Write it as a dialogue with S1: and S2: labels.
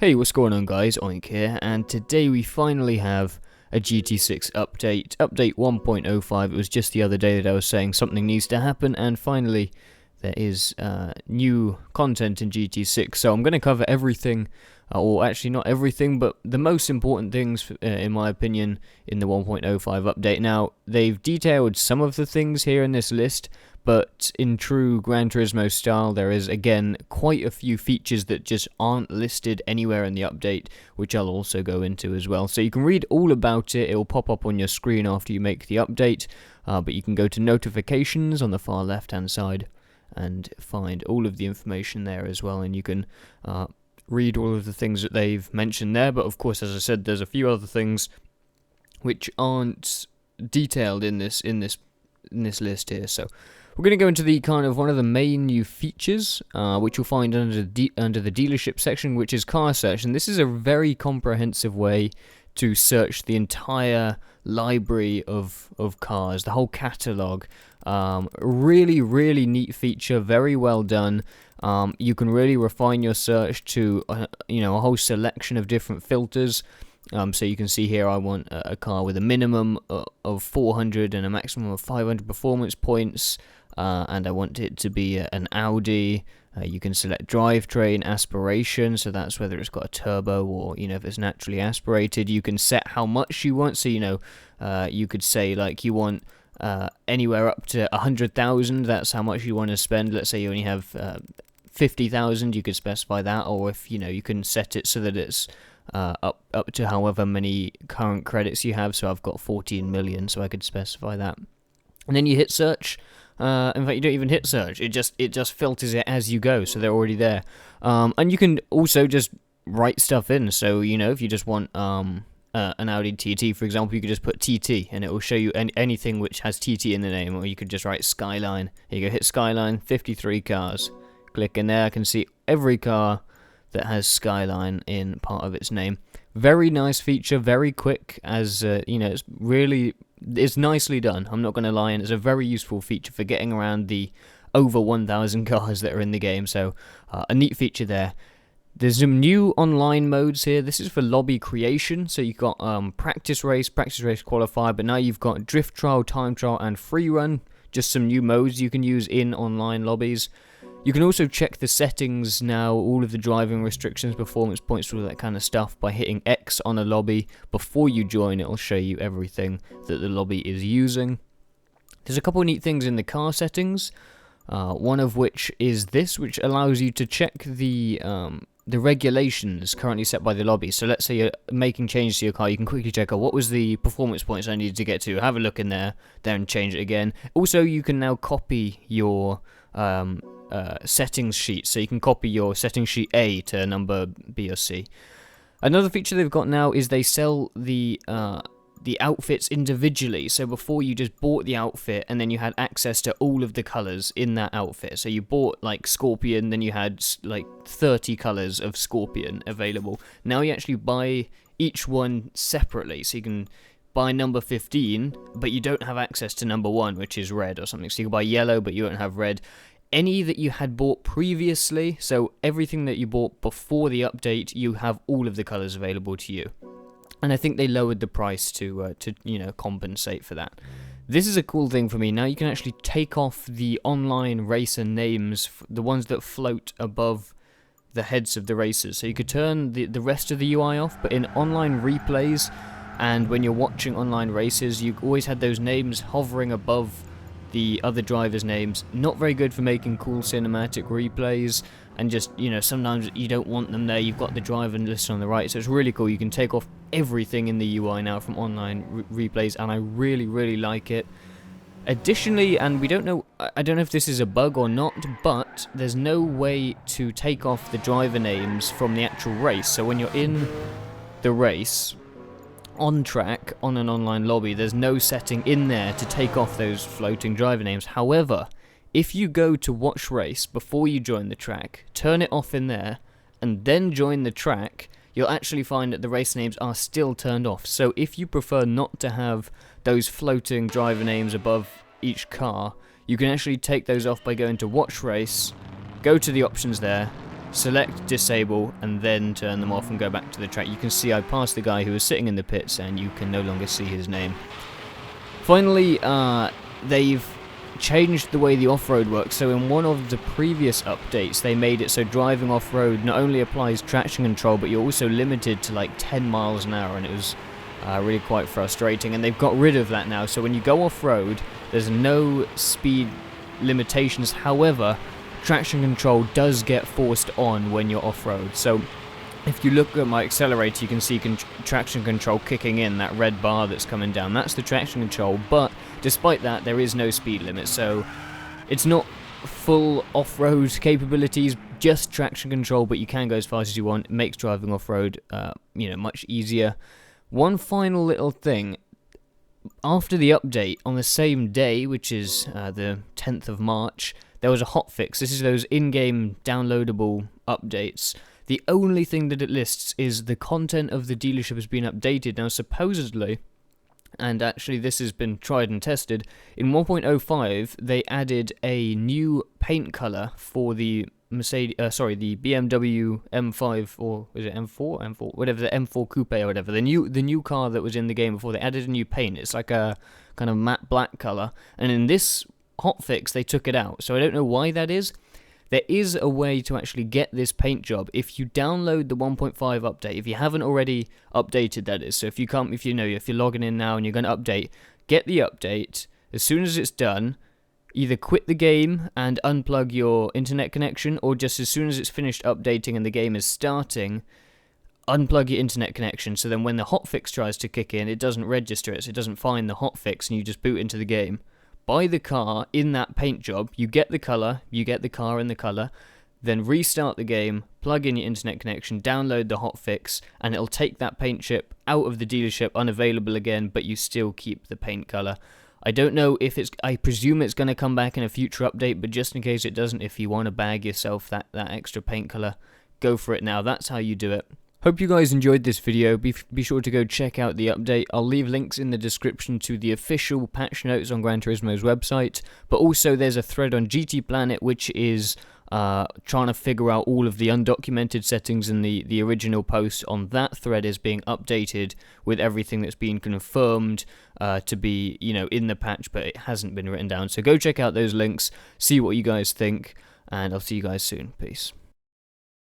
S1: Hey, what's going on guys, Oink here, and today we finally have a GT6 update, update 1.05. It was just the other day that I was saying something needs to happen, and finally there is new content in GT6, so I'm going to cover everything, or actually not everything, but the most important things, in my opinion, in the 1.05 update. Now, they've detailed some of the things here in this list, but in true Gran Turismo style, there is, again, quite a few features that just aren't listed anywhere in the update, which I'll also go into as well. So you can read all about it. It will pop up on your screen after you make the update, but you can go to notifications on the far left-hand side and find all of the information there as well, and you can read all of the things that they've mentioned there. But of course, as I said, there's a few other things which aren't detailed in this list here. So we're going to go into the kind of one of the main new features, which you'll find under the dealership section, which is car search. And this is a very comprehensive way to search the entire library of cars, the whole catalogue. Really neat feature, very well done. You can really refine your search to a whole selection of different filters. So you can see here I want a car with a minimum of 400 and a maximum of 500 performance points, and I want it to be an Audi. You can select drivetrain, aspiration, so that's whether it's got a turbo or if it's naturally aspirated. You can set how much you want, so you could say like you want anywhere up to 100,000. That's how much you want to spend. Let's say you only have 50,000, you could specify that, or if you can set it so that it's up to however many current credits you have. So I've got 14 million, so I could specify that. And then you hit search. In fact, you don't even hit search. It just filters it as you go, so they're already there. And you can also just write stuff in. So if you just want an Audi TT, for example, you could just put TT, and it will show you anything which has TT in the name. Or you could just write Skyline. Here you go, hit Skyline, 53 cars. Click in there. I can see every car that has Skyline in part of its name. Very nice feature, very quick, as it's nicely done, I'm not going to lie, and it's a very useful feature for getting around the over 1,000 cars that are in the game, so a neat feature there. There's some new online modes here. This is for lobby creation, so you've got practice race qualifier, but now you've got drift trial, time trial, and free run, just some new modes you can use in online lobbies. You can also check the settings now, all of the driving restrictions, performance points, all that kind of stuff by hitting X on a lobby. Before you join, it'll show you everything that the lobby is using. There's a couple of neat things in the car settings, one of which is this, which allows you to check the regulations currently set by the lobby. So let's say you're making changes to your car, you can quickly check, what was the performance points I needed to get to? Have a look in there and change it again. Also, you can now copy your settings sheet, so you can copy your settings sheet A to number B or C. Another feature they've got now is they sell the outfits individually. So before, you just bought the outfit and then you had access to all of the colors in that outfit. So you bought like Scorpion, then you had like 30 colors of Scorpion available. Now you actually buy each one separately, so you can buy number 15, but you don't have access to number 1, which is red or something. So you can buy yellow, but you don't have red. Any that you had bought previously, so everything that you bought before the update, you have all of the colors available to you. And I think they lowered the price to compensate for that. This is a cool thing for me. Now you can actually take off the online racer names, the ones that float above the heads of the racers. So you could turn the rest of the UI off, but in online replays and when you're watching online races, you always had those names hovering above the other drivers' names. Not very good for making cool cinematic replays, and just sometimes you don't want them there. You've got the driver list on the right, so it's really cool. You can take off everything in the UI now from online replays, and I really like it. Additionally, and I don't know if this is a bug or not, but there's no way to take off the driver names from the actual race. So when you're in the race on track on an online lobby, there's no setting in there to take off those floating driver names. However, if you go to watch race before you join the track, turn it off in there, and then join the track, you'll actually find that the race names are still turned off. So if you prefer not to have those floating driver names above each car, you can actually take those off by going to watch race, go to the options there, select disable, and then turn them off and go back to the track. You can see I passed the guy who was sitting in the pits, and you can no longer see his name. Finally, they've changed the way the off-road works. So in one of the previous updates, they made it so driving off-road not only applies traction control, but you're also limited to like 10 miles an hour, and it was really quite frustrating. And they've got rid of that now, so when you go off-road, there's no speed limitations. However, traction control does get forced on when you're off-road. So if you look at my accelerator, you can see traction control kicking in, that red bar that's coming down. That's the traction control, but despite that, there is no speed limit. So it's not full off-road capabilities, just traction control, but you can go as fast as you want. It makes driving off-road, much easier. One final little thing. After the update, on the same day, which is the 10th of March, there was a hotfix. This is those in-game downloadable updates. The only thing that it lists is the content of the dealership has been updated. Now, supposedly, and actually this has been tried and tested, in 1.05 they added a new paint color for the the BMW M5, or is it M4, whatever, the M4 Coupe or whatever, the new car that was in the game before. They added a new paint. It's like a kind of matte black color, and in this hotfix they took it out. So I don't know why that is. There is a way to actually get this paint job if you download the 1.5 update. If you haven't already updated, that is. So if you're logging in now and you're going to update, get the update. As soon as it's done, either quit the game and unplug your internet connection, or just as soon as it's finished updating and the game is starting, unplug your internet connection. So then when the hotfix tries to kick in, it doesn't register it. So it doesn't find the hotfix, and you just boot into the game. Buy the car in that paint job, you get the color, you get the car in the color, then restart the game, plug in your internet connection, download the hotfix, and it'll take that paint chip out of the dealership, unavailable again, but you still keep the paint color. I don't know if I presume it's going to come back in a future update, but just in case it doesn't, if you want to bag yourself that extra paint color, go for it now. That's how you do it. Hope you guys enjoyed this video. Be sure to go check out the update. I'll leave links in the description to the official patch notes on Gran Turismo's website, but also there's a thread on GT Planet which is trying to figure out all of the undocumented settings, in the original post on that thread is being updated with everything that's been confirmed to be, in the patch, but it hasn't been written down. So go check out those links, see what you guys think, and I'll see you guys soon. Peace.